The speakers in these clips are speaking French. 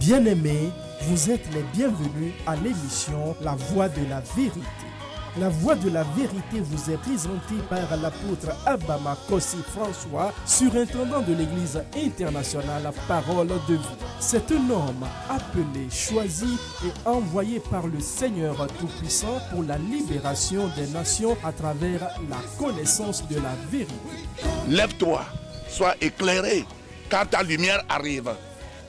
Bien-aimés, vous êtes les bienvenus à l'émission La Voix de la Vérité. La Voix de la Vérité vous est présentée par l'apôtre Abama Kossi François, surintendant de l'Église internationale Parole de Vie. C'est un homme appelé, choisi et envoyé par le Seigneur Tout-Puissant pour la libération des nations à travers la connaissance de la vérité. Lève-toi, sois éclairé, car ta lumière arrive.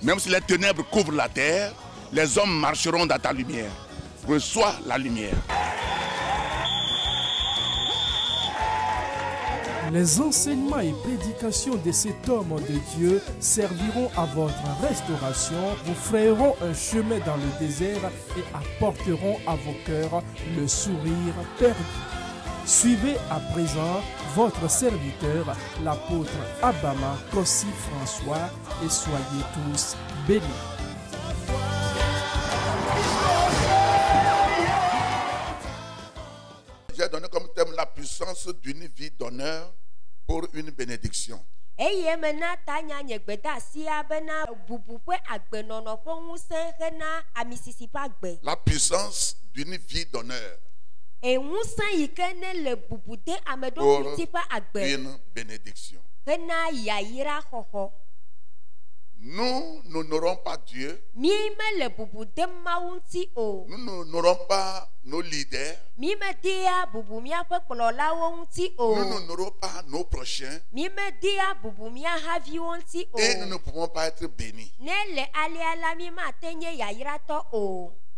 Même si les ténèbres couvrent la terre, les hommes marcheront dans ta lumière. Reçois la lumière. Les enseignements et prédications de cet homme de Dieu serviront à votre restauration, vous frayeront un chemin dans le désert et apporteront à vos cœurs le sourire perdu. Suivez à présent votre serviteur, l'apôtre Abama Kossi François, et soyez tous bénis. J'ai donné comme thème la puissance d'une vie d'honneur pour une bénédiction. La puissance d'une vie d'honneur pour une bénédiction. Nous n'honorons pas Dieu. Nous n'honorons pas nos leaders. Nous n'honorons pas nos prochains. Et nous ne pouvons pas être bénis.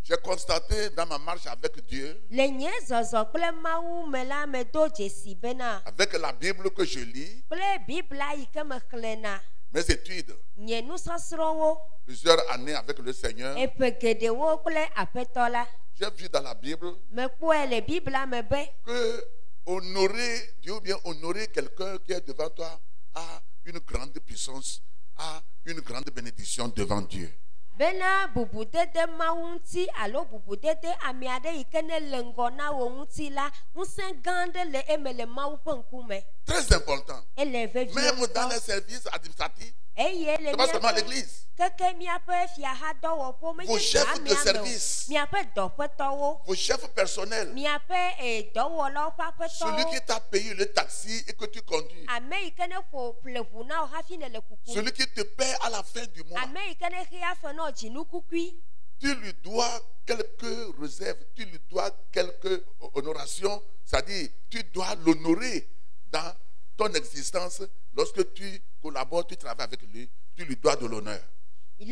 J'ai constaté dans ma marche avec Dieu, avec la Bible que je lis, mes études, plusieurs années avec le Seigneur, j'ai vu dans la Bible que honorer Dieu ou bien honorer quelqu'un qui est devant toi a une grande puissance, a une grande bénédiction devant Dieu. Très important. Même dans les services administratifs, c'est pas seulement l'église. Vos chefs de service, vos chefs personnels, celui qui t'a payé le taxi et que tu conduis, celui qui te paie à la fin du mois, tu lui dois quelques réserves, tu lui dois quelques honorations, c'est-à-dire tu dois l'honorer dans ton existence. Lorsque tu collabores, tu travailles avec lui, tu lui dois de l'honneur. Il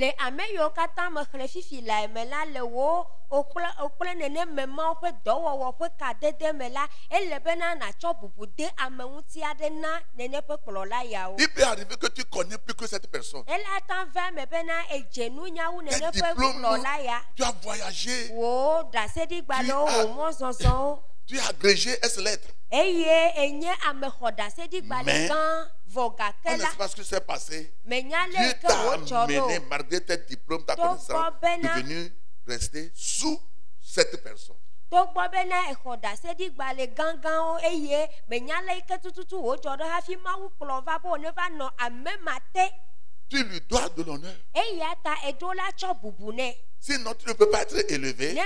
peut arriver que tu connais plus que cette personne. Tes diplômes, tu as voyagé, tu as agrégé S-lettres. Mais on ne sait pas ce qui s'est passé. Dieu t'a amené, malgré tes diplômes, ta connaissance, de venir rester sous cette personne. Tu lui dois de l'honneur. Sinon, tu ne peux pas être élevé.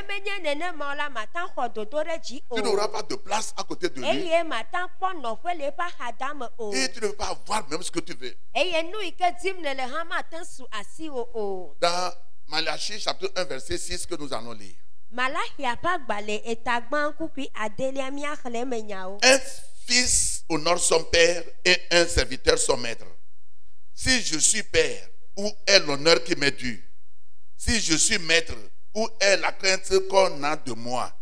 Tu n'auras pas de place à côté de lui. Et tu ne peux pas avoir même ce que tu veux. Dans Malachie chapitre 1 verset 6 que nous allons lire. Un fils honore son père et un serviteur son maître. Si je suis père, où est l'honneur qui m'est dû? Si je suis maître, où est la crainte qu'on a de moi?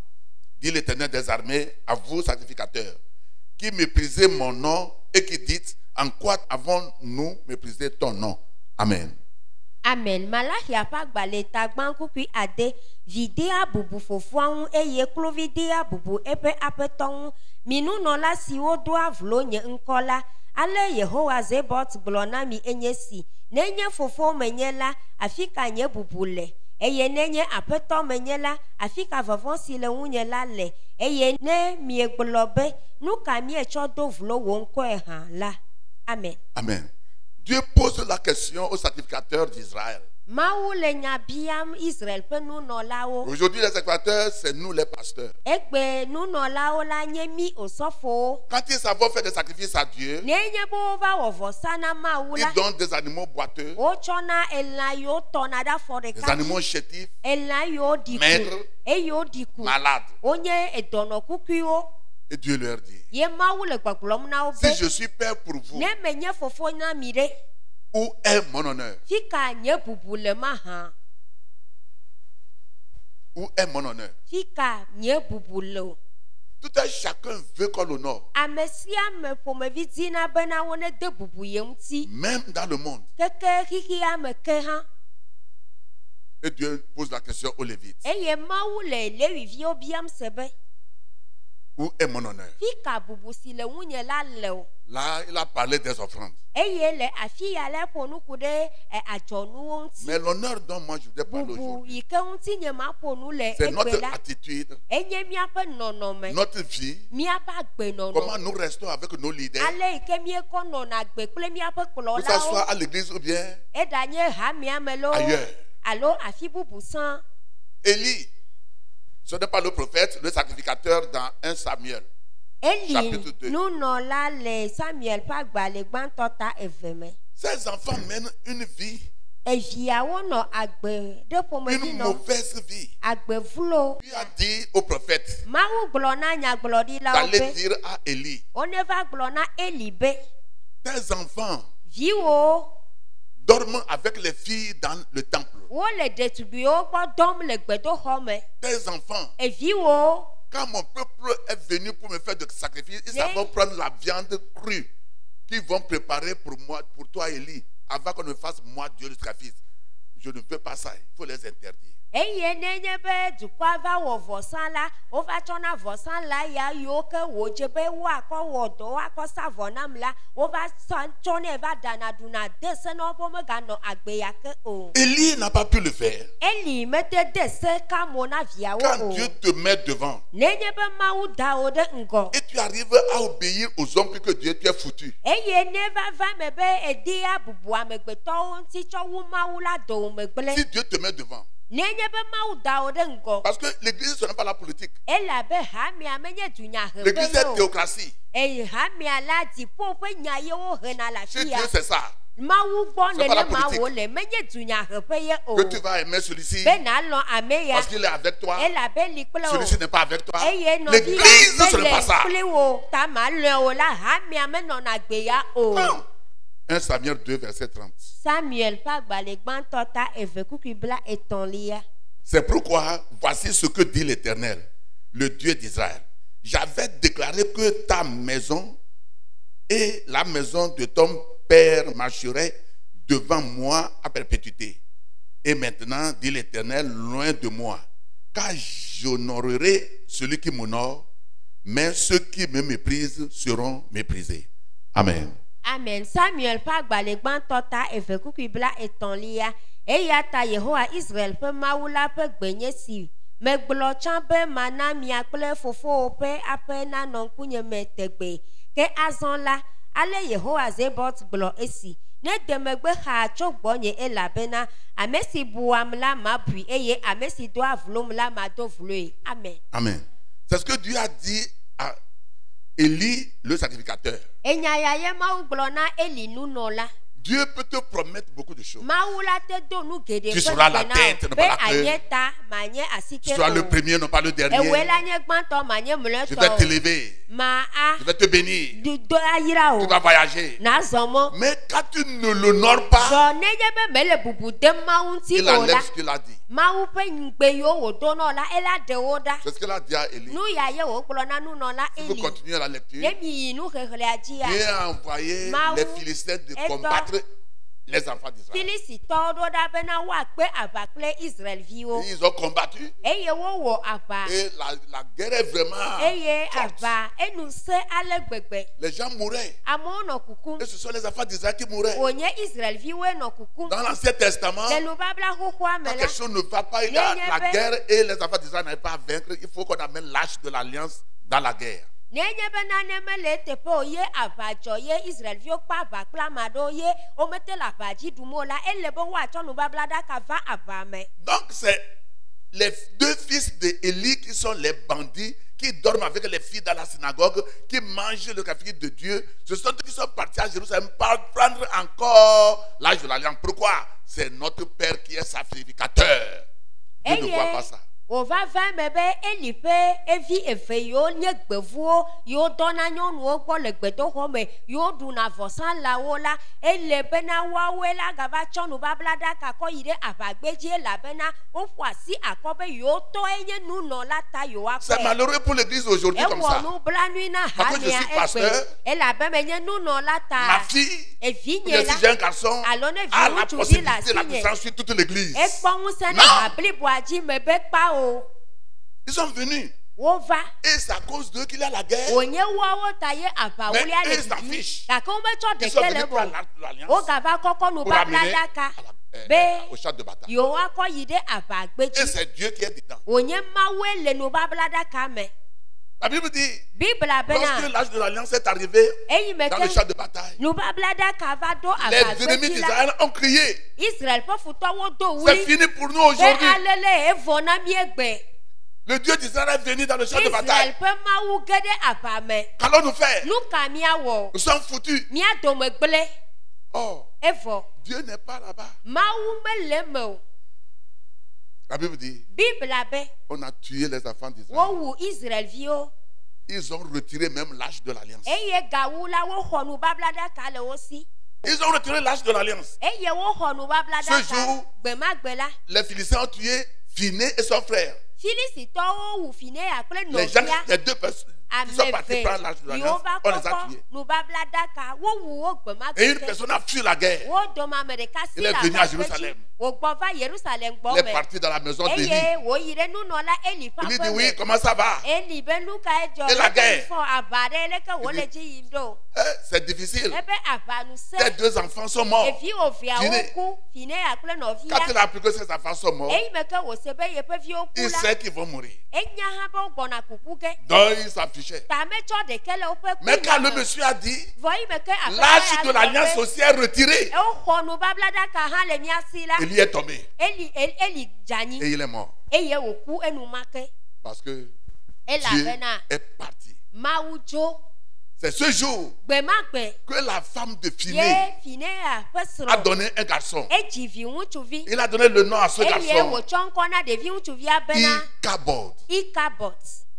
Dit l'Éternel des armées, à vous sacrificateurs, qui méprisez mon nom et qui dites, en quoi avons-nous méprisé ton nom? Amen. Amen. Malachia pa gbale tagban kupi ade videa bubu fofuan eye klovidea bubu epe apeton minu no la siwo do avlo nye nkola ale Yehowa zebot glona mi enyesi nenye fofo menyela afika nye bubule eye nenye apeton menyela afika vavon si le unyela le eye ne mi eglobe nuka mi echo do vlo wonko ehan la. Amen. Amen. Dieu pose la question aux sacrificateurs d'Israël. Mawu le nya biam Israel pe nunɔlawo. Aujourd'hui, les sacrificateurs, c'est nous les pasteurs. Egbe nunɔlawo la nye mi osɔfowo. Quand ils savent faire des sacrifices à Dieu, Nenye be wova wɔ vɔsa na Mawu la. ils donnent des animaux boiteux, Wotsɔna elã yiwo tɔna ɖe afɔ des ɖeka animaux dzi. chétifs, Elã yiwo ɖi ku. maigres, Eye woɖi ku. malades. Wonye edɔnɔkukuiwo. Et Dieu leur dit, Ye Mawu le gbɔgblɔm na wo si be. je suis père pour vous, Ne menye fofo na mi ɖe. où est mon honneur? Fika nye bubu le ma hã. Où est mon honneur? Fika nye bubu le o. Tout un chacun veut qu'on l'honore. Ame sia ame ƒomevi dina bena wo ne de bubu ye ŋuti. Même dans le monde. Keke xixia me ke hã. Et Dieu pose la question aux Lévites. Eye Mawu le Leviviwo biam se be. Où est mon honneur? Fika bubu si le ŋunye la le o. Là, il a parlé des offrandes. Eye le afi ya le ƒo nuku ɖe adzɔnuwo ŋuti. Mais l'honneur dont moi je voudrais parler Bubu aujourd'hui, yi ke ŋuti nye ma ƒo nu le c'est egbe notre la. attitude, Enye míaƒe nɔnɔme. notre vie, Míaƒe agbenɔnɔ. comment nous restons avec nos leaders, Ale yi ke míekɔ nɔna gbe kple míaƒe que ça soit kplɔlawo. à l'église ou bien Eɖanye hamia me lo. ailleurs. Alo afi bubu sã. Élie, ce n'est pas le prophète, le sacrificateur dans 1 Samuel. Eli Chapitre 2. nunɔla le Samuel ƒe agbalẽ gbãtɔ ta eve me. Ces enfants mènent une vie, Eviawo nɔ agbe ɖe ƒomevi une nɔ. mauvaise vie. Agbe vlo. Dieu a dit au prophète Mawu gblɔ na nyagblɔɖilawo d'aller be. dire à Élie, Woneva gblɔ na Eli be. tes enfants Viwo dorment avec les filles dans le temple. wole ɖetugbiwo gbɔ dɔm le gbedoxɔ me. Tes enfants, Eviwo quand mon peuple est venu pour me faire des sacrifices, ils Mais- savent prendre la viande crue qu'ils vont préparer pour moi, pour toi, Élie, avant qu'on ne fasse moi Dieu le sacrifice. Je ne veux pas ça, il faut les interdire. eye nenye be dukɔa va wɔ vɔsa la, wova tsɔna vɔsa la ya yiwo ke wòdze be woakɔ wɔ dɔ woakɔ sa vɔ nam la, wova tsɔnɛ va ɖana ɖuna de se na wo be meganɔ agbe ya ke o. Élie n'a pas pu le faire. Eli mete de se ka mo na viawo Quand o. Dieu te met devant Nenye be Mawu da wo ɖe ŋgɔ. et tu arrives à obéir aux hommes que Dieu tu es foutu. Eye ne va me be edi abubu amegbetɔwo ŋuti tsɔ wu Mawu la do wo me gblẽ. Si Dieu te met devant. Nenye be Mawu da wo ɖe ŋgɔ. Parce que l'église, ce n'est pas la politique. Elabe hamia menye dunyaheƒe L'église ye est o. théocratie. Eye hamia la dziƒo ƒe nya ye wohena le Chez afi Dieu, ya. c'est ça. Mawu gbɔ C'est pas la nenema politique. wo le menye dunyaheƒe ye o. Que tu vas aimer celui-ci Be nalɔ ame ya. parce qu'il est avec toi. Elabe li kple Celui-ci o. n'est pas avec toi. Eye nɔvi L'église, ya ce be n'est pas le ça. kpli wo ta ma lɔ o la hamia menɔna gbe ya o. Non. 1 Samuel 2, verset 30. Samuel ƒe agbalẽ gbãtɔ ta eve kukui bla etɔ̃lia. C'est pourquoi, voici ce que dit l'Éternel, le Dieu d'Israël. J'avais déclaré que ta maison et la maison de ton père marcheraient devant moi à perpétuité. Et maintenant, dit l'Éternel, loin de moi, car j'honorerai celui qui m'honore, mais ceux qui me méprisent seront méprisés. Amen. Amen. Samuel ƒe agbalẽ gbãtɔ ta eve kukui bla etɔ̃lia. Eya ta Yehowa Israel ƒe Mawu la ƒe gbenye si megblɔ tsã be mana mia kple fofowo ƒe aƒe nanɔ ŋkunye me tegbe. Ke azɔ la, ale Yehowa Zebot gblɔ esi. Ne de megbe xaa tso gbɔnye elabena ame si buam la mabui eye ame si doa vlom la mado vloe. Amen. Amen. C'est ce que Dieu a dit à Élie, le sacrificateur. Enya ya ye Mawu gblɔ na Eli nunɔla. Dieu peut te promettre beaucoup de choses. Mawu la te do nu geɖe Tu ƒe seras la gbe na tête, wo, non be pas la queue. anye ta manye asike Tu seras le o. premier, non pas le Ewoe dernier. la nye gbãtɔ manye Je vais mlɔetɔ. t'élever. Ma a Je vais te bénir. do ayra Tu o. vas voyager. Nazɔ mɔ. Mais quand tu ne l'honores pas, Zɔ nenye be mele bubu dem Mawu ŋuti il o la. enlève ce qu'il a dit. Mawu ƒe ŋugbe yiwo wòdo nɔ la ela ɖe wo ɖa. C'est ce qu'il a dit à Élie. Nu ya ye wògblɔ na nunɔla Si vous Eli. continuez la lecture, Ne mi yi nu xexlẽa dzia. Dieu a envoyé Mawu les Philistins de eto combattre les enfants d'Israël. Filisitɔwo ɖo ɖa bena woakpe aʋa kple Israelviwo. Ils ont combattu Eye wowɔ aʋa. et la guerre est vraiment Eye forte. aʋa enusẽ ale gbegbe. Les gens mouraient. Amewo nɔ kukum. Et ce sont les enfants d'Israël qui mouraient. Wònye Israelviwoe nɔ kukum. Dans l'Ancien Testament, Le nubabla xoxoa me quand la. quelque chose ne va pas, il y a Nenye la be- guerre et les enfants d'Israël n'arrivent pas à vaincre. Il faut qu'on amène l'arche de l'alliance dans la guerre. Nenye bena nemele tepe oye avajo ye Israelvio pa vakla mado ye omete la vaji dumola elebo wa chonu bablada kava avame. Donc c'est les deux fils d'Élie qui sont les bandits, qui dorment avec les filles dans la synagogue, qui mangent le café de Dieu. Ce sont eux qui sont partis à Jérusalem pour prendre encore l'âge de l'alliance. Pourquoi? C'est notre Père qui est sacrificateur. Dieu ne voit pas ça. Ova va mebe elipe evi efeyo nye gbevuo yo dona nyɔnuwo gbɔ le gbedoxɔ me yo ɖuna vɔsalãwo la ele bena woawoe la gava tsɔ nubablaɖaka kɔ yi ɖe aʋagbedzi elabena woƒo asi akɔ be yewo nye nunɔla ta yewoakɔe. C'est malheureux pour l'église aujourd'hui comme ça. Ewɔ nublanui na Parce que je suis pasteur. Elabena nye nunɔla ta. Ma fille, Evinye ou bien si j'ai un garçon, alo ne a la viŋutsuvi la possibilité, la sinye. puissance sur toute l'église. Ekpɔ ŋusẽ Non. na bliboa dzi me be kpa o. Ils sont venus. Wova. Et c'est à cause d'eux qu'il y a la guerre. Wonye woawo ta ye aʋawulia Mais le eux s'en vivi. fichent. Gake wometsɔ Ils sont ɖeke venus le pour bo. l'alliance. Wogava kɔkɔ Pour amener nubablaɖaka au be champ de bataille. yewoakɔ yi ɖe Et aʋagbedzi. c'est Dieu qui est dedans. Wonye Mawue le nubablaɖaka me. La Bible dit, Bibla lorsque bena l'âge de l'alliance est arrivé eyi me dans le ke champ de bataille, nubablaɖaka va ɖo les ennemis aʋagbedzi la. d'Israël ont crié. Israel ƒe futɔwo do C'est wuli fini pour nous be aujourd'hui. alele evɔ na miegbe. Le Dieu d'Israël est venu dans le champ de Israel bataille. ƒe Mawu ge ɖe aʋa me. Qu'allons-nous faire? Nu ka miawɔ? Nous sommes foutus. Mia dome gblẽ. Oh, Evɔ. Dieu n'est pas là-bas. Mawu mele me o. La Bible dit, Bibla be on a tué les enfants d'Israël. wowu Israelviwo. Ils ont retiré même l'âge de l'alliance. Eye gawu la woxɔ nubablaɖaka le wo si. Ils ont retiré l'âge de l'alliance. Eye woxɔ Ce nubablaɖaka jour, gbemagbe la. Les Philistins ont tué Phiné et son frère. Filisitɔwo wu Finea kple Les gens, nɔvia. les deux personnes qui sont partis Ameve prendre l'âge de l'alliance, yiwo va on les a kɔkɔ tués. nubablaɖaka wowu wo Et une gbemagbe. personne a fui la guerre. Wo dome ame ɖeka si Il est le venu à aʋagbedzi. Jérusalem. Wogbɔ va Yerusalem Il gbɔ est me. parti dans la maison d'Élie. Eye woyi ɖe nunɔla Eli ƒe Il lui dit, aƒe oui, me. comment ça va? Eli be nu ka edzɔ Et la leke guerre? fɔ aʋa ɖe leke wole Il dit- dzi yim ɖo. C'est difficile. Ebe aʋa nu Tes se. deux enfants sont morts. Evi oviawo Finé. ku Finea kple Quand il nɔvia. a appris que ses enfants sont morts, Eyi me ke wòse be yeƒe viwo ku il la. sait qu'ils vont mourir. Enya hã be wogbɔna kuku ge. Donc il s'affichait. Ta metsɔ ɖeke le woƒe Mais quand kunya le me. monsieur a dit, Vɔ yi me ke aƒetɔ l'âge ya de gblɔ l'alliance be, aussi est retiré, woxɔ nubablaɖaka hã le mía si la. Élie est tombé. Eli dzanyi Et il est mort. eye wòku enumake. Parce que Dieu Elabena est parti. Mawu dzo. C'est ce jour Gbemagbe que la femme de Phiné ye Finea ƒe a srɔ̃ donné un garçon. edzi viŋutsuvi. Il a donné le nom à ce Eye garçon. wòtsɔ ŋkɔ na ɖevi ŋutsuvia bena Ichabod. Ikabot.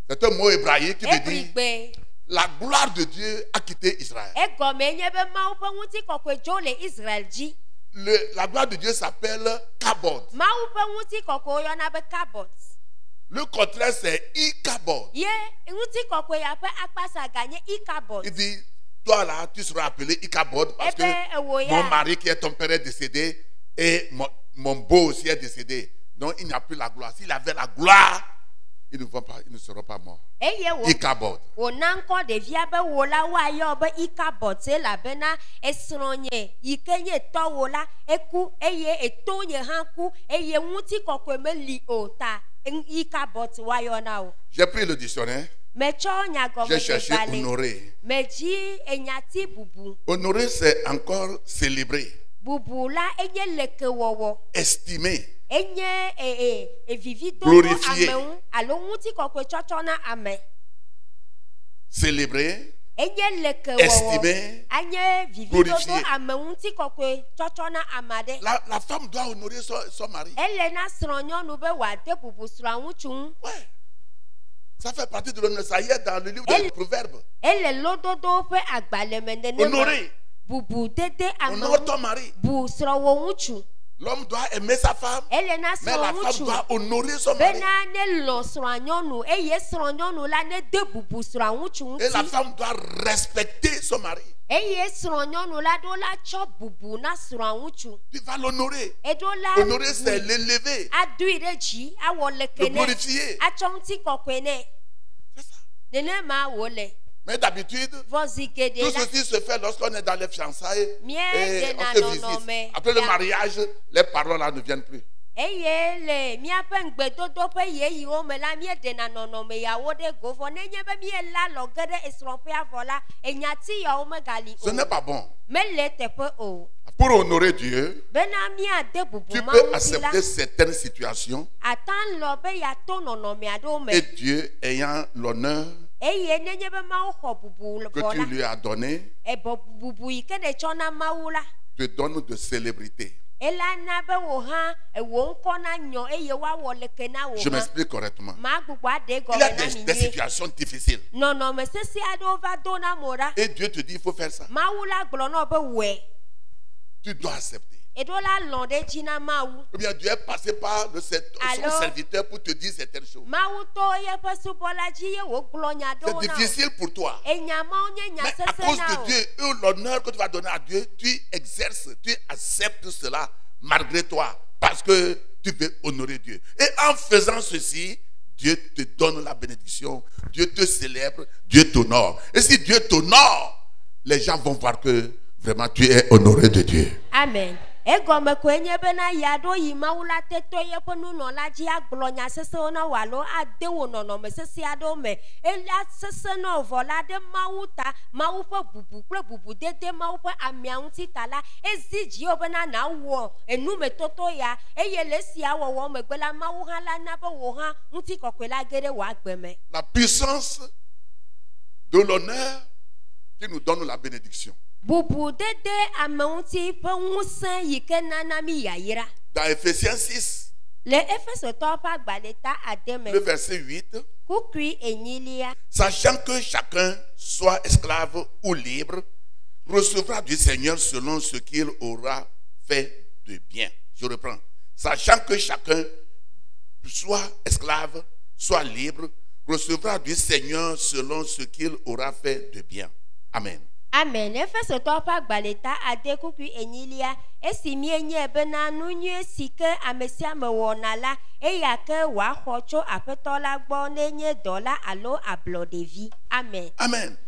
C'est un mot hébraïque qui veut dire Ebrigbe. la gloire de Dieu a quitté Israël. Egɔme nye be Mawu ƒe ŋutikɔkɔe dzo le Israel dzi. La gloire de Dieu s'appelle Kabod. Mawu ƒe ŋutikɔkɔe woyɔna be Kabot. Le contraire, c'est Ichabod. Ye ŋutikɔkɔe ya ƒe akpasa ganye Ikabot. Il dit, toi là, tu seras appelé Ichabod parce que Ebe ewo mon ya. mari qui est ton père est décédé et mon beau aussi est décédé. Donc il n'y a plus la gloire. S'il avait la gloire, ils ne seront pas morts. Eye wo Ichabod. wòna ŋkɔ ɖevia be wo la woayɔ be Ikabot elabena esrɔ̃nye yi ke nye tɔwo la eku eye etonye hã ku eye ŋutikɔkɔe meli o ta Ikabot woayɔna o. J'ai pris le dictionnaire. Metsɔ J'ai cherché nyagɔmedegbalẽ. honorer. Medzi enyati bubu. Honorer, c'est encore célébrer, Bubu la enye lekewɔwɔ. estimer, Enye vividodo Glorifier. ame ŋu alo ŋutikɔkɔe tsɔtsɔ na ame. célébrer, Enye lekewɔwɔ. estimer, Anye vividodo glorifier. ame ŋutikɔkɔe tsɔtsɔ na ame aɖe. La femme doit honorer son mari. Ele na srɔ̃nyɔnu be wòade bubu srɔ̃a ŋutsu ŋu. Ouais. Ça fait partie de l'honneur. Ça y est dans le livre des Proverbes. Ele lododo ƒe agbalẽ me nenema. Honorer. Bubu dede ame Honore ŋu. ton mari. Bu srɔ̃wò ŋutsu. L'homme doit aimer sa femme, Ele na mais la srɔ̃ femme ŋutsu. doit honorer son mari. Bena ne lɔ srɔ̃a nyɔnu eye srɔ̃nyɔnu la ne de bubu srɔ̃a ŋutsu Et la ŋuti. femme doit respecter son mari. Eye srɔ̃nyɔnu la ɖo la tsɔ bubu na srɔ̃a ŋutsu. Tu vas l'honorer. Eɖo la Honorer, c'est l'élever, adui ɖe dzi awɔ leke le nɛ. glorifier. Atsɔ ŋutikɔkɔe nɛ. C'est ça. Nenema wòle. Mais d'habitude, Vɔzi geɖe tout la. ceci se fait lorsqu'on est dans les fiançailles Mie et dena on se nɔnɔme. visite. Après le Ya. mariage, les paroles là ne viennent plus. eye le miaƒe ŋgbedodoƒe ye yiwo me la míeɖena nɔnɔme yawo ɖe go vɔ nenye be míela lɔ ge ɖe esrɔ̃ƒea vɔ la enyati yawo megali Ce n'est pas bon. mele teƒe o Pour honorer Dieu, bena míade bubu tu peux Mawu ŋuti la accepter certaines situations ata lɔ be yeato nɔnɔme aɖewo me et Dieu ayant l'honneur eye nenye be Mawu xɔ bubu que vɔ tu la lui as donné, ebɔ bubu yi ke nètsɔ na Mawu la te donne de célébrité. ela na be wò hã wò ŋkɔ na nyɔ eye woawɔ leke na wò Je hã m'explique correctement. maa gbogbo aɖe Il y a gɔme na mi des nyuie situations difficiles. nɔnɔme sese aɖewo va do na mo ɖa Et Dieu te dit, il faut faire ça. Mawu la gblɔ na wo be wɔe Tu dois accepter. eɖo la lɔ̃ ɖe dzi na Mawu Ou bien Dieu est passé par son Alors, serviteur pour te dire certaines choses. Mawu to yeƒe subɔla dzi ye wògblɔ nya C'est ɖewo na wo difficile pour toi. enya mawo nye nya Mais à sese cause na de o Dieu et l'honneur que tu vas donner à Dieu, tu exerces, tu acceptes cela malgré toi. Parce que tu veux honorer Dieu. Et en faisant ceci, Dieu te donne la bénédiction. Dieu te célèbre. Dieu t'honore. Et si Dieu t'honore, les gens vont voir que vraiment tu es honoré de Dieu. amen egɔme koe nye bena yeaɖo yi Mawu la te to yeƒe nunɔla dzi agblɔ nya sesewo na wò alo ade wò nɔnɔme sese aɖewo me elia sese na wò vɔ la ɖe Mawu ta Mawu ƒe bubu kple bubudede Mawu ƒe amia ŋuti ta la ezi dzi wo bena nawɔ enumetoto ya eye le esia wɔwɔ megbe la Mawu hã la na be wò hã ŋutikɔkɔe la ge ɖe wò agbe me La puissance de l'honneur qui nous donne la bénédiction. bubudede ame ŋuti ƒe ŋusẽ yi ke nana mi yayra Dans Ephésiens 6, le Efesotɔwo ƒe agbalẽ ta ade me le verset 8, kukui enyilia sachant que chacun soit esclave ou libre, recevra du Seigneur selon ce qu'il aura fait de bien. Je reprends. Sachant que chacun soit esclave, soit libre, recevra du Seigneur selon ce qu'il aura fait de bien. Amen. amen Efesotɔwo ƒe agbalẽ ta ade kukui enyilia esi mienye bena nu nyuie si ke ame sia ame wɔna la eya ke wòaxɔ tso aƒetɔ la gbɔ nenye dɔ la alo ablɔɖevi amen Amen.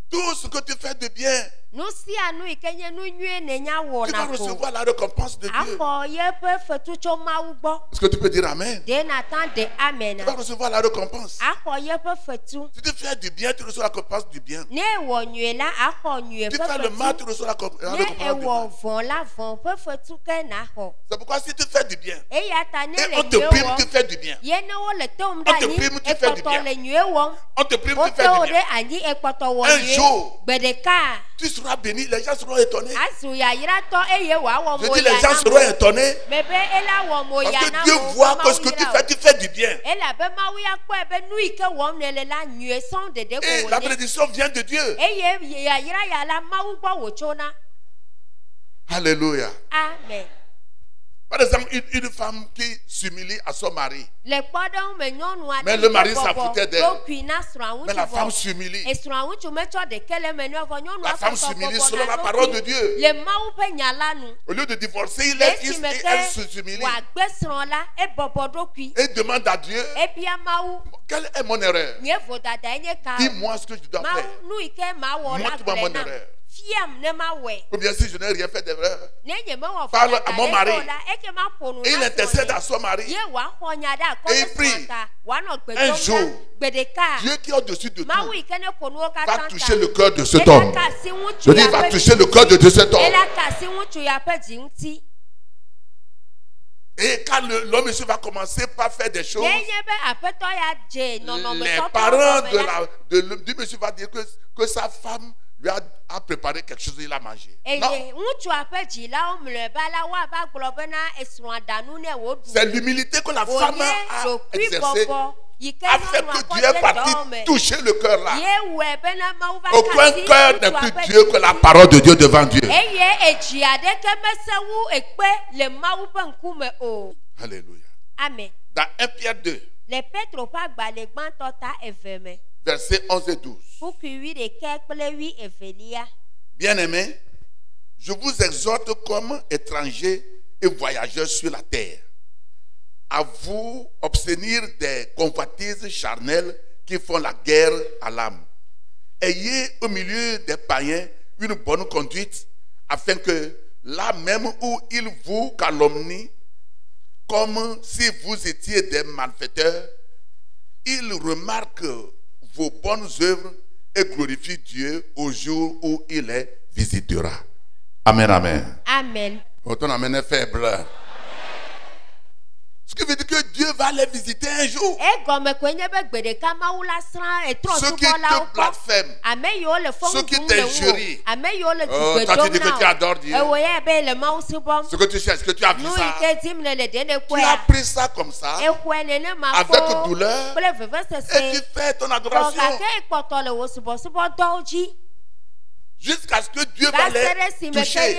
Tout ce que tu fais de bien, nu sia nu yi ke nye nu nyuie nènya tu vas wɔna ko recevoir la récompense de Dieu. axɔ yeƒe fetu tso Mawu gbɔ Est-ce que tu peux dire Amen? de natan de amen Tu vas recevoir la récompense. axɔ yeƒe fetu Si tu fais du bien, tu reçois la récompense du bien. ne ewɔ nyuie la axɔ nyuie Tu ƒe fais le mal, fetu tu reçois la ne récompense du ewɔ mal. vɔ la vɔ ƒe fetu ke naxɔ C'est pourquoi si tu fais du bien, eya ta ne et le on te nyuie prime, wɔm tu fais du bien. ye ne wole teom On ɖe te anyi prime, tu fais du ekpɔtɔ bien. le nyuie wɔm On te prime, tu fais wotewo du ɖe bien. anyi ekpɔtɔ wɔ Un nyuie jour, gbe ɖeka tu seras béni, les gens seront étonnés. azu yayratɔ eye wòawɔ Je mo dis, les ya gens na seront mo étonnés mebe ela wɔ mo parce ya que na Dieu mo voit be que ce que Mawu tu yra fais, o. tu fais du bien. Elabe Mawu ya kpɔe be nu yi ke wɔm nele la nyuie sɔŋ ɖeɖe Et ko la wònye bénédiction vient de Dieu. eye yayra ya la Mawu gbɔ wòtsona Alléluia. amen Par exemple, une femme qui s'humilie à son mari. le kpɔɖeŋu me nyɔnu aɖe Mais le mari yi ke s'en bɔbɔ foutait d'elle. ɖokui na srɔ̃a Mais la ŋutsu femme vɔ s'humilie. esrɔ̃a ŋutsu metsɔ ɖeke le me ne vɔ nyɔnua La femme kɔkɔ s'humilie bɔbɔ selon na la parole de ɖokui Dieu. le Mawu ƒe nya la nu Au lieu de divorcer, le esime elle se ke s'humilie. wòagbe srɔ̃ la ebɔbɔ ɖokui Et demande à Dieu, ebia Mawu quelle est mon erreur? nye vodada nye ka Dis-moi ce que je dois Mawu faire. nu yi ke mawɔ la Montre-moi gblẽ mon nam erreur. fiam ne mawɔe Ou bien si je n'ai rien fait d'erreur. ne nye mewɔ Parle vodada à mon ɖe mari. o la eke ma ƒo nu Et il na intercède srɔ̃ à son mari. ye wòaxɔ nya ɖe Et il akɔle prie. srɔ̃ ta wòanɔ Un gbedom jour, la gbe ɖeka Dieu qui est au-dessus de Mawu tout yi ke ne ƒo nuwo va katã toucher le cœur de cet ela homme. ka asi ŋutsu Je dis, ya il va ƒe toucher dzi le cœur de cet homme. ela ka asi ŋutsu ya ƒe dzi ŋuti Et quand l'homme monsieur va commencer par faire des choses, nenye be aƒetɔ ya dze les nɔnɔmetɔtɔ parents gɔme la du monsieur va dire que sa femme lui a préparé quelque chose, il a mangé. Non, eye ŋutsua ƒe dzilawo mlɔeba la woava gblɔ bena esrɔ̃a ɖanu ne wòɖu c'est l'humilité que la femme wònye a ɖokui exercée bɔbɔ yi ke a fait nyɔnua que kɔ Dieu est de parti dɔ me toucher le cœur là. ye wɔe bena Mawu va Aucun kasi cœur n'est ŋutsua plus ƒe Dieu que la dzi. parole de Dieu devant Dieu. eye edzi aɖeke mese wu ekpe le Mawu ƒe ŋkume o Alléluia. amen Dans 1 Pierre 2, le Petro ƒe agbalẽ gbãtɔ ta eve me versets 11 et 12. kukui 11 kple 12. Bien-aimés, je vous exhorte comme étrangers et voyageurs sur la terre à vous abstenir des convoitises charnelles qui font la guerre à l'âme. Ayez au milieu des païens une bonne conduite afin que là même où ils vous calomnient, comme si vous étiez des malfaiteurs, il remarque vos bonnes œuvres et glorifie Dieu au jour où il les visitera. Amen, amen. Amen. Ton amen est faible. Ce qui veut dire que Dieu va les visiter un jour. Ceux qui te blasphèment, ceux qui t'injurient. Toi tu dis que tu adores Dieu. Ce que tu cherches, est-ce que tu as vu ça? Tu as pris ça comme ça, avec douleur, et tu fais ton adoration. Jusqu'à ce que Dieu va les toucher. Et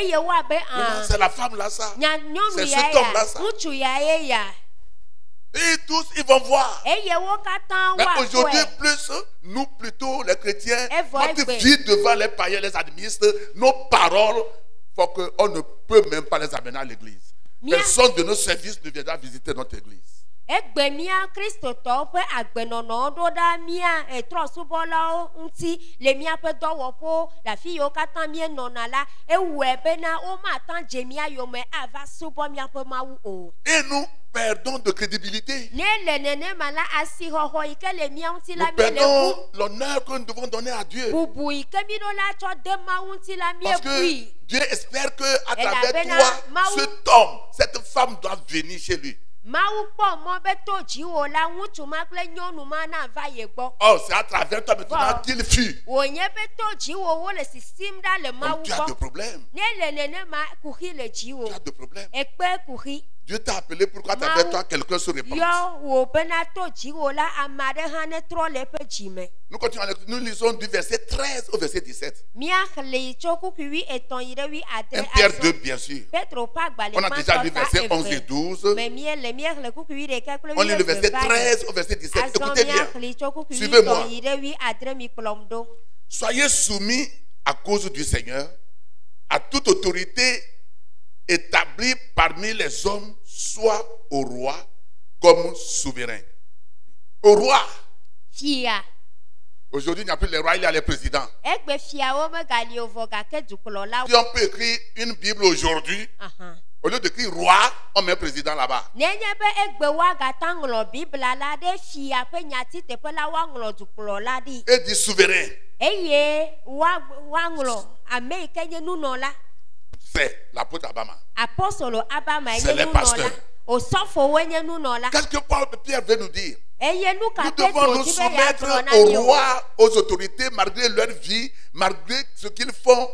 il va dire, ah bon? C'est la femme là ça. C'est cet homme là ça. Et tous ils vont voir. Mais aujourd'hui plus, nous plutôt les chrétiens, notre vie devant les païens, les administres, nos paroles, faut qu'on ne peut même pas les amener à l'église. Personne de nos services ne viendra visiter notre église. Egbemia Kristoto ƒe agbenɔnɔ ɖo ɖa mía trɔsubɔlawo ŋuti le míaƒe dɔwɔƒewo le afi yiwo katã míenɔna la ewɔe bena womata dze mía yome ava subɔ míaƒe Mawu o. Et nous perdons de crédibilité. Ne le nenema la asixɔxɔ yi ke le mía ŋuti la nous perdons l'honneur que nous devons donner à Dieu. Bubu yi ke mí ɖo la tsɔ de Mawu ŋuti la Parce que míebui. Dieu espère que à travers toi, cet homme, cette femme doit venir chez lui. Mawu kpɔ mɔ be to dziwò la ŋutsu ma kple nyɔnu ma na va ye gbɔ. Oh, c'est à travers toi maintenant qu'il fuit. Wònye be to dziwò wo le sisim ɖa le Mawu Tu as de gbɔ. problèmes. Ne le nenema kuxi le dziwò. Tu as de problèmes. Ekpe kuxi. Dieu t'a appelé pour qu'à travers toi quelqu'un se répande. Yɔ wò bena to dziwò la ame aɖe hã ne trɔ le eƒe dzime. Nous continuons, nous lisons du verset 13 au verset 17. Míaxlẽ tso kuku 8 yi ɖe 1 10 Pierre 2, bien sûr. Petro ƒe agbalẽ On a déjà lu gbãtɔ verset ta 11 et eve. 12. Mais míaxlẽ kuku 1 kple On lit le verset 12 13 au verset 17. Azɔ Écoutez bien. míaxlẽ tso kuku Suivez-moi. 8 yi ɖe 10 mi kplɔm ɖo. Soyez soumis à cause du Seigneur à toute autorité établie parmi les hommes, soit au roi comme souverain. Au roi. Fia. Aujourd'hui, il n'y a plus les rois, il y a les présidents. Egbe fiawo megali o vɔ gake dukplɔla. Si on peut écrire une Bible aujourd'hui, au lieu d'écrire roi, on met président là-bas. Nenye be egbe woagata ŋlɔ Biblia la ɖe fia ƒe nyati teƒe la woaŋlɔ dukplɔla ɖi. Et dit souverain. Eye woaŋlɔ ame yi ke nye nunɔla. C'est l'apôtre Abama. Apostolo Abama C'est nye les pasteurs. nunɔla. Osɔfowoe nye nunɔla. Qu'est-ce que Pierre veut nous dire? Eye nu Nous ka devons Petro nous di be ya soumettre gblɔ na au mi o. roi, aux autorités, malgré leur vie, malgré ce qu'ils font.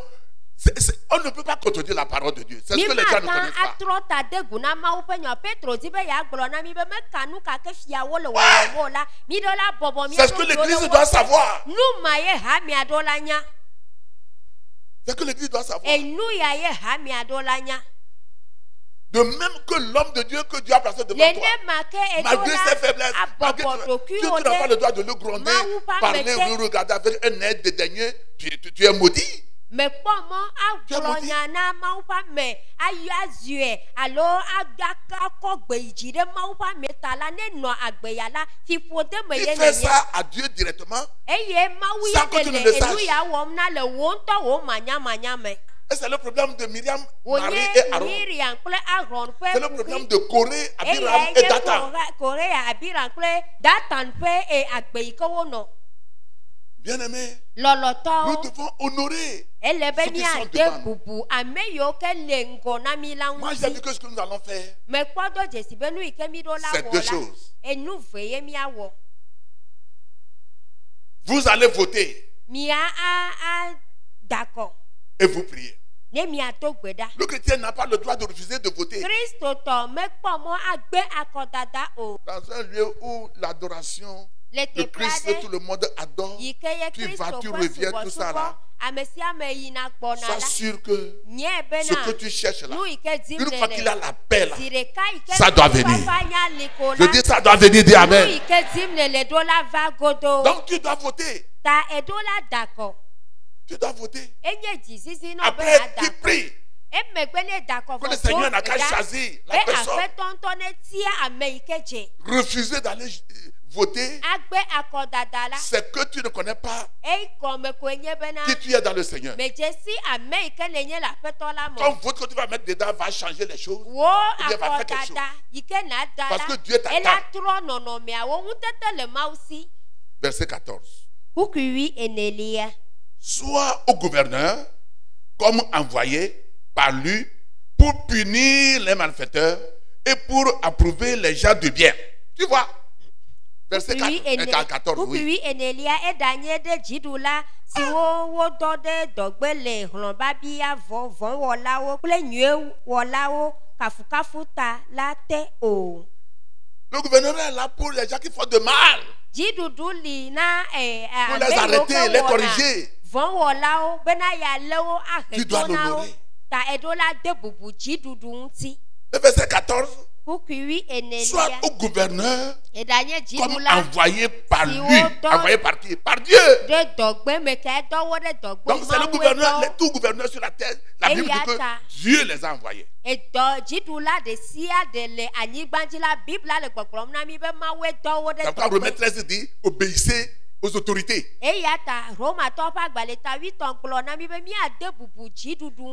On ne peut pas contredire la parole de Dieu. C'est ce que les gens ne connaissent pas. Atrɔ ta de gu na Mawu ƒe nya. Petro di be ya gblɔ na mi be meka nu ka ke fiawo le wɔwɔ o la. Mi ɖo la bɔbɔ mi. C'est ce que l'Église doit savoir. Nu ma ye ha mia ɖo la nya. C'est ce que l'Église doit savoir. Enu ya ye ha mia ɖo la nya. De même que l'homme de Dieu que Dieu a placé devant toi, malgré ses faiblesses, malgré tu n'as pas le droit de le gronder, parler, le regarder avec un air dédaigneux, tu es maudit. Me kpɔmɔ agblɔ nya na Mawu ƒe ame ayi azue alo akɔ gbe yi dzi ɖe Mawu ƒe ame ta la ne nɔ agbe ya la fiƒode me ye Il fait ça à Dieu directement. Eye Mawu Sans que ye tu le ne le saches. enu ya wɔm na le wo ŋutɔ wo manyamanya me. Et c'est le problème de Myriam, Marie Wònye et Aaron. Miriam kple Aaron ƒe C'est le problème de Corée, Abiram eye et nye Dathan. Korea Abiram kple Datan ƒe agbe yi ke wonɔ. Bien-aimés, nous Lɔlɔtɔwo devons honorer ele be ceux qui sont míade devant. bubu ame yiwo ke le ŋgɔ na mi la Moi, j'ai vu ŋuti. que ce que nous allons faire, Mekpɔ do dzesi be nu yi ke mi ɖo la c'est wɔ deux la choses. enu ve ye míawɔ. Vous allez voter Mia dakɔ et vous priez. ne miado gbe ɖa. Le chrétien n'a pas le droit de refuser de voter. Kristotɔ mekpɔ mɔ agbe akɔdada o. Dans un lieu où l'adoration Le de teƒe Christ, aɖe tout le monde adore, yi ke ye tu vas, Kristo tu ƒe reviens, tout ça subɔsubɔ là. ame sia ame yina gbɔna Sois la. sûr que Nye ce que bena tu cherches là, nu yi ke dim une fois qu'il a le la paix là, zi ɖeka yi ke ça doit venir. fafa nya li ko je la. dis ça doit venir, dis Nu Amen. yi ke dim le ɖo la va godo. Donc tu dois voter. Ta eɖo la dakɔ. Tu dois voter. Enye dzizizi nɔ be Après, ya tu dakɔ. pries. Que le Seigneur n'a qu'à choisir la personne. Refuser d'aller voter, c'est que tu ne connais pas qui tu es dans le Seigneur. Ton vote que tu vas mettre dedans va changer les choses. Ou bien va faire quelque chose. Parce que Dieu t'attend. Verset 14. Soit au gouverneur comme envoyé par lui pour punir les malfaiteurs et pour approuver les gens de bien. Tu vois? Verset 14. Oui. Le gouverneur est là pour les gens qui font de mal. Pour les arrêter, les corriger. Tu dois l'honorer. Le verset 14. Soit au gouverneur comme envoyé par lui. Envoyé par qui? Par Dieu. Donc c'est le gouverneur, tout gouverneur sur la terre. La Bible dit que Dieu les a envoyés. Donc Romains 13 dit obéissez aux autorités.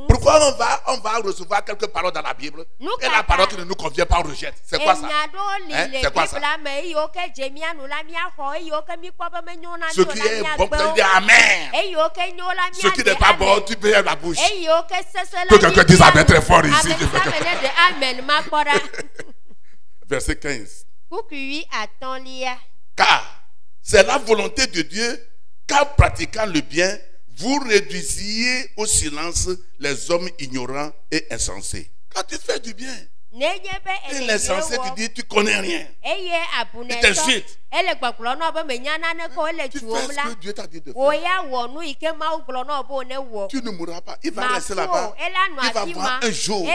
Pourquoi on va recevoir quelques paroles dans la Bible et la parole qui ne nous convient pas on rejette? C'est quoi ça? C'est quoi ça? Ce qui est bon, tu dis Amen. Ce qui n'est pas bon, tu peux la bouche. Que quelqu'un dise Amen très fort ici. Verset 15. Car c'est la volonté de Dieu qu'en pratiquant le bien, vous réduisiez au silence les hommes ignorants et insensés. Quand tu fais du bien, et l'insensé te dit tu connais rien. Il t'insulte. Tu fais ce que Dieu t'a dit de faire. Tu ne mourras pas. Il va rester là-bas. Il va voir un jour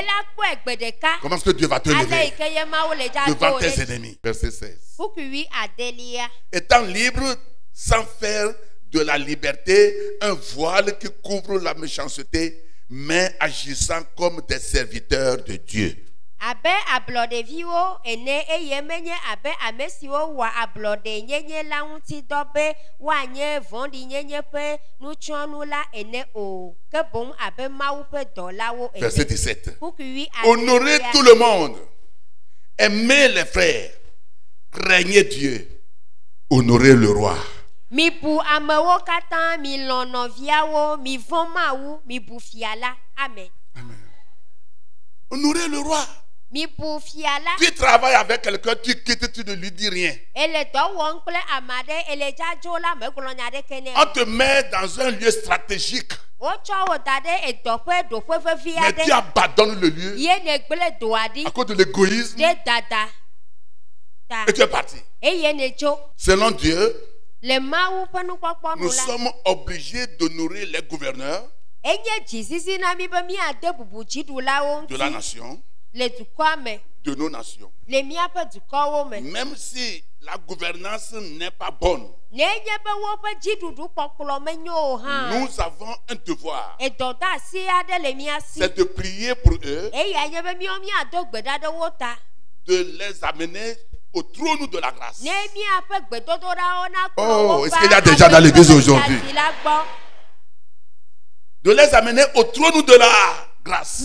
comment est-ce que Dieu va te lever devant tes ennemis. Verset 16. Étant libre sans faire de la liberté un voile qui couvre la méchanceté, mais agissant comme des serviteurs de Dieu. Abe ablode viwo ene menye abe amesiwo wa ablode nyenye la unti dobe wa nye vondi nyenye pe nuchonu la ene o ke bon abe mawu pe dolawo ene. Verset 17. Honorez tout le monde, aimez les frères, craignez Dieu, honorez le roi. Mi bu amewo katan mi lono viawo mi von mawu mi bu fiala. Amen. Amen. Honorez le roi. Tu travailles avec quelqu'un, tu quittes, tu ne lui dis rien. On te met dans un lieu stratégique. Mais tu abandonnes le lieu à cause de l'égoïsme. Et tu es parti. Selon Dieu, nous sommes obligés d'honorer les gouverneurs de la nation, de nos nations. Même si la gouvernance n'est pas bonne, nous avons un devoir. C'est de prier pour eux, de les amener au trône de la grâce. Oh, est-ce qu'il y a des gens dans l'église aujourd'hui? De les amener au trône de la grâce.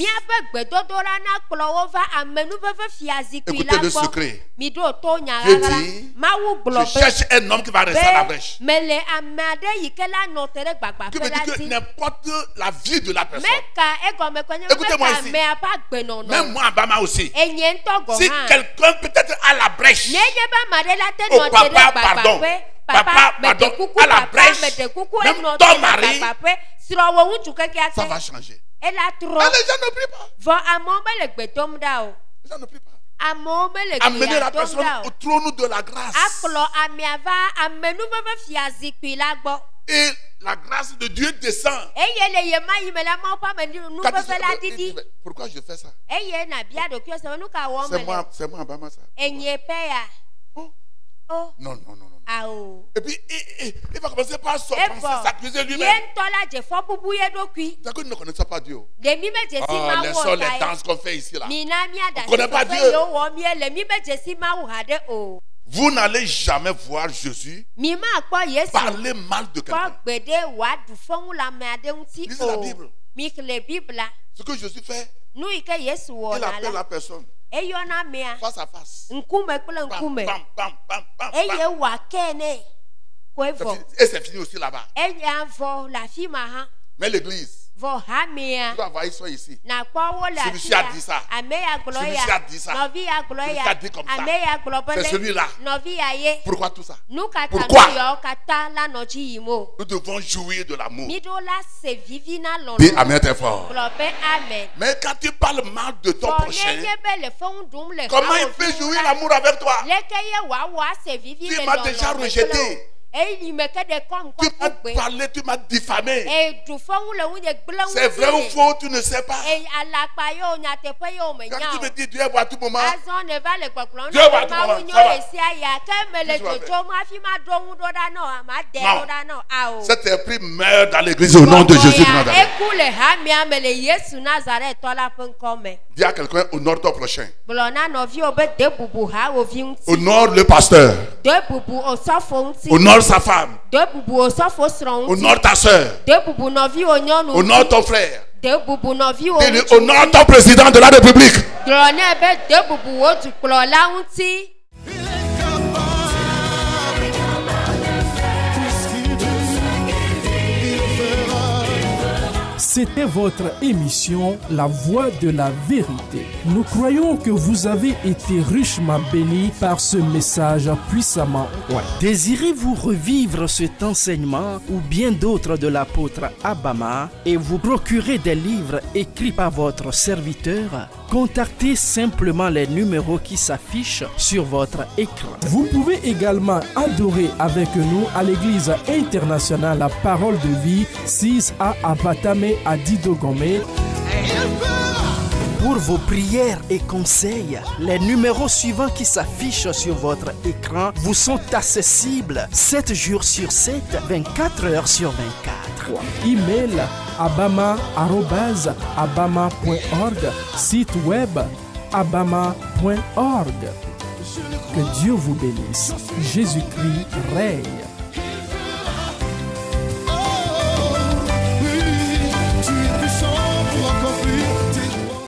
Écoutez le secret. Dieu dit, je cherche un homme qui va rester à la brèche. Qui veut dire que n'importe la vie de la personne. Écoutez-moi ici. Même moi, Bama aussi. Si quelqu'un peut-être à la brèche, au papa, pardon. Papa, pardon, à la brèche, même ton mari, ça va changer. Et les gens ne prient pas. Les gens ne prient pas. Amener la personne au trône de la grâce. Et la grâce de Dieu descend. Pourquoi je fais ça? C'est moi, Bama, ça. Oh. Non. Ao. Et puis, il va commencer par s'accuser lui-même. C'est que nous ne connaissons pas Dieu. Oh, les sons, les danses qu'on fait ici, là. On ne connaît pas Dieu. Vous n'allez jamais voir Jésus parler mal de quelqu'un. Lisez la Bible. Ce que Jésus fait, il appelle la personne face à face. Bam, bam, bam, bam, bam. Et c'est fini aussi là-bas. Mais l'église, tu vas voir, ils sont ici. Celui-ci a dit ça. Celui-ci a dit ça. Celui-ci a dit comme ça. C'est celui-là. Pourquoi tout ça? Pourquoi? Nous devons jouir de l'amour. Dis amen très fort. Mais quand tu parles mal de ton prochain, comment il peut jouir l'amour avec toi? Tu m'as déjà rejeté. Tu m'as parlé, tu m'as diffamé. C'est vrai ou faux, tu ne sais pas. Quand tu me dis Dieu est à tout moment, Dieu est à tout moment. Non. Cet esprit meurt dans l'église au nom de Jésus de Nazareth. Dis à quelqu'un, honore ton prochain. Honore le pasteur. Honore sa femme. Honore ta soeur. Honore ton frère. Honore ton président de la République. C'était votre émission La Voix de la Vérité. Nous croyons que vous avez été richement bénis par ce message puissamment oint. Désirez-vous revivre cet enseignement ou bien d'autres de l'apôtre Abama et vous procurer des livres écrits par votre serviteur? Contactez simplement les numéros qui s'affichent sur votre écran. Vous pouvez également adorer avec nous à l'église internationale La Parole de Vie, 6A à Batame à Didogome. Pour vos prières et conseils, les numéros suivants qui s'affichent sur votre écran vous sont accessibles 7 jours sur 7, 24 heures sur 24. Email abama@abama.org, site web abama.org. Que Dieu vous bénisse. Jésus-Christ règne.